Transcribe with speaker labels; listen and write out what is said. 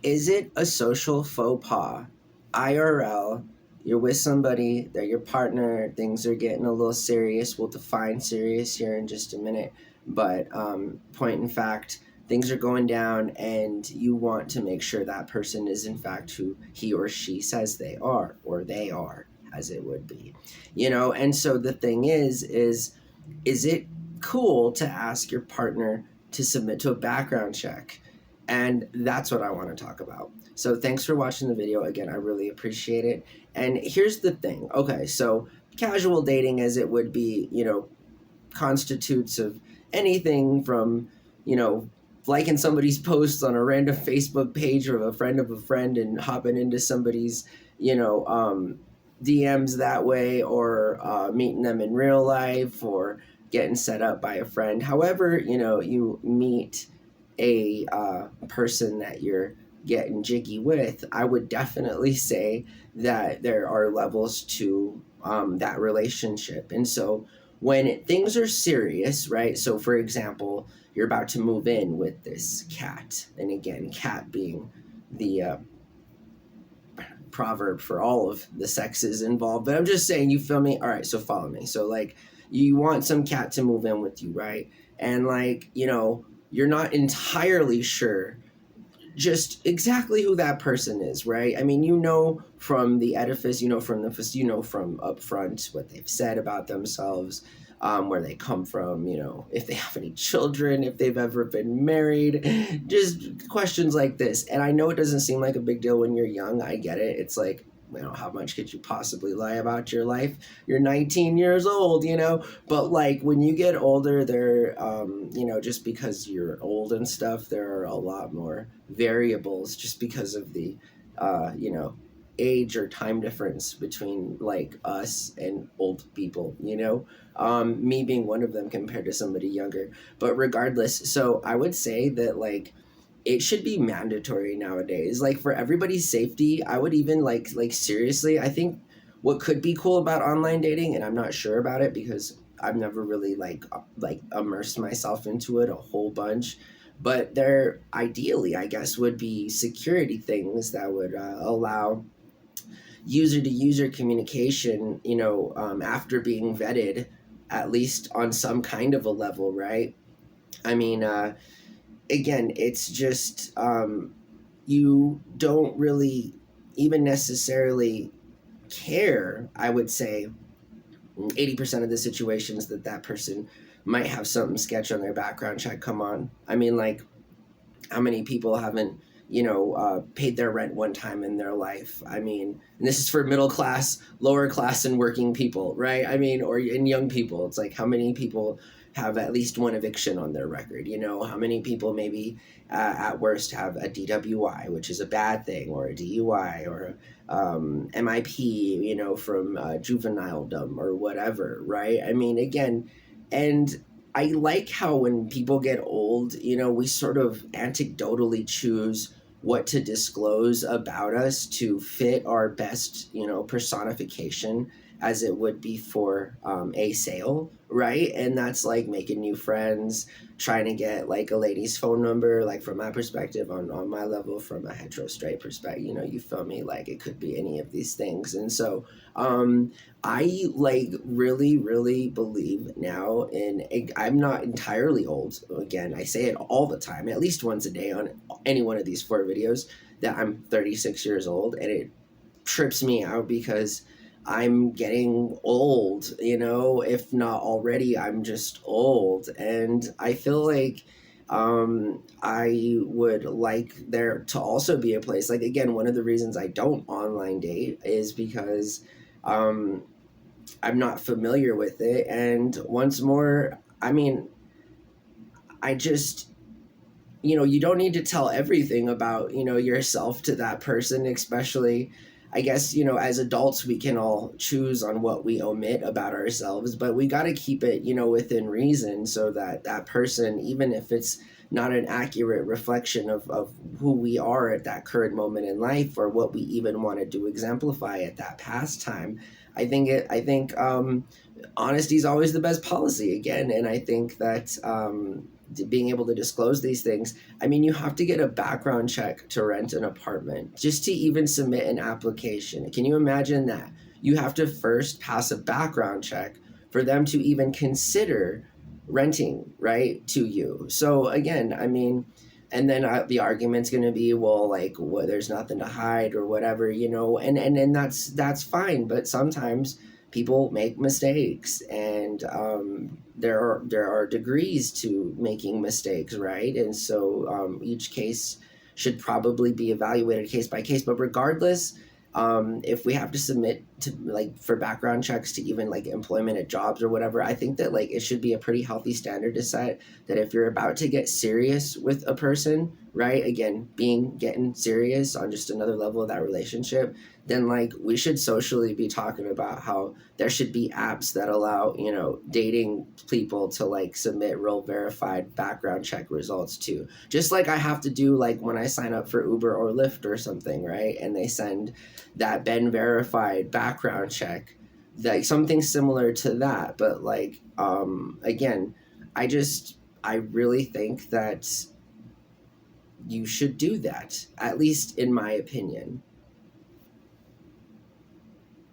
Speaker 1: Is it a social faux pas? IRL, you're with somebody, they're your partner, things are getting a little serious. We'll define serious here in just a minute. But point in fact, things are going down, and you want to make sure that person is in fact who he or she says they are, or they are, as it would be. And so the thing is it cool to ask your partner to submit to a background check? And that's what I want to talk about. So thanks for watching the video. Again, I really appreciate it. And here's the thing. Okay, so casual dating, as it would be, constitutes of anything from, liking somebody's posts on a random Facebook page of a friend and hopping into somebody's, DMs that way, or meeting them in real life, or getting set up by a friend. However, you meet a person that you're getting jiggy with, I would definitely say that there are levels to that relationship. And so when things are serious, right? So for example, you're about to move in with this cat. And again, cat being the proverb for all of the sexes involved. But I'm just saying, you feel me? All right, so follow me. So like, you want some cat to move in with you, right? And like, you're not entirely sure just exactly who that person is, right? I mean, from the edifice, from up front what they've said about themselves, where they come from, if they have any children, if they've ever been married, just questions like this. And I know it doesn't seem like a big deal when you're young. I get it. It's like, how much could you possibly lie about your life? You're 19 years old, but like when you get older, there, just because you're old and stuff, there are a lot more variables just because of the, age or time difference between like us and old people, me being one of them compared to somebody younger. But regardless, so I would say that like, it should be mandatory nowadays, like for everybody's safety. I would even like seriously, I think what could be cool about online dating, and I'm not sure about it because I've never really like immersed myself into it a whole bunch, but there ideally, I guess, would be security things that would allow user to user communication, after being vetted, at least on some kind of a level, right? I mean, again, it's just you don't really even necessarily care, I would say, 80% of the situations that person might have something sketch on their background check come on. I mean, like, how many people haven't, paid their rent one time in their life? I mean, and this is for middle class, lower class, and working people, right? I mean, or in young people. It's like, how many people have at least one eviction on their record? How many people maybe at worst have a DWI, which is a bad thing, or a DUI, or MIP, from juvenile-dom or whatever, right? I mean, again, and I like how when people get old, we sort of anecdotally choose what to disclose about us to fit our best, personification, as it would be for a sale, right? And that's like making new friends, trying to get like a lady's phone number, like from my perspective, on my level, from a hetero straight perspective, you feel me? Like it could be any of these things. And so I like really, really believe now I'm not entirely old. Again, I say it all the time, at least once a day on any one of these 4 videos, that I'm 36 years old, and it trips me out because I'm getting old, if not already, I'm just old. And I feel like I would like there to also be a place, like, again, one of the reasons I don't online date is because I'm not familiar with it. And once more, I mean, I just, you don't need to tell everything about, yourself to that person, especially, I guess, as adults, we can all choose on what we omit about ourselves, but we got to keep it, within reason, so that that person, even if it's not an accurate reflection of who we are at that current moment in life, or what we even wanted to exemplify at that past time, I think honesty is always the best policy, again. And I think that being able to disclose these things. I mean, you have to get a background check to rent an apartment, just to even submit an application. Can you imagine that? You have to first pass a background check for them to even consider renting, right, to you. So again, I mean, and then the argument's going to be, well, like, well, there's nothing to hide or whatever, you know, and that's fine. But sometimes people make mistakes, and there are degrees to making mistakes, right? And so each case should probably be evaluated case by case. But regardless, if we have to submit to, like, for background checks to even like employment at jobs or whatever, I think that like it should be a pretty healthy standard to set that if you're about to get serious with a person, right, again, getting serious on just another level of that relationship, then like we should socially be talking about how there should be apps that allow, you know, dating people to like submit real verified background check results too. Just like I have to do like when I sign up for Uber or Lyft or something, right? And they send that been verified background check, like something similar to that. But like again, I really think that you should do that, at least in my opinion.